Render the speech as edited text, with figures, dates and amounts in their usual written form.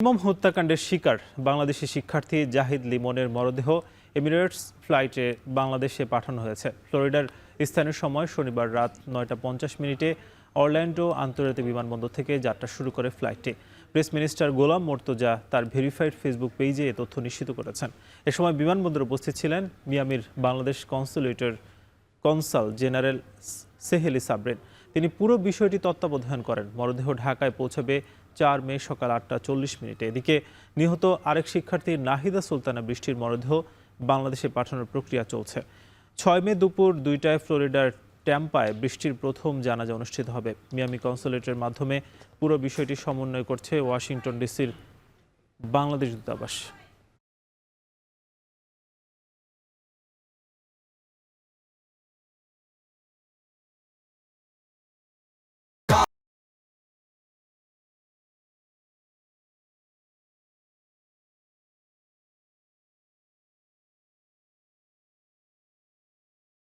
নির্মম হত্যাকাণ্ডের শিকার বাংলাদেশি শিক্ষার্থী জাহিদ লিমনের মরদেহ এমিরেটস ফ্লাইটে বাংলাদেশে পাঠানো হয়েছে। ফ্লোরিডার স্থানীয় সময় শনিবার রাত ৯টা ৫০ অরল্যান্ডো আন্তর্জাতিক বিমানবন্দর থেকে যাত্রা শুরু করে ফ্লাইটটি। প্রেস মিনিস্টার গোলাম মোর্তজা তার ভেরিফাইড ফেসবুক পেজে এ তথ্য নিশ্চিত করেছেন। এ সময় বিমানবন্দরে উপস্থিত ছিলেন মিয়ামির বাংলাদেশ কনসুলেটের কনসাল জেনারেল সেহেলি সাবরিন। তিনি পুরো বিষয়টি তত্ত্বাবধান করেন। মরদেহ ঢাকায় পৌঁছাবে ৪ মে সকাল ৮টা ৪০। এদিকে নিহত আরেক শিক্ষার্থী নাহিদা সুলতানা বৃষ্টির মরদেহ বাংলাদেশে পাঠানোর প্রক্রিয়া চলছে। ৬ মে দুপুর ২টায় ফ্লোরিডার ট্যাম্পায় বৃষ্টির প্রথম জানাজা অনুষ্ঠিত হবে। মিয়ামি কনসুলেটের মাধ্যমে পুরো বিষয়টি সমন্বয় করছে ওয়াশিংটন ডিসির বাংলাদেশ দূতাবাস।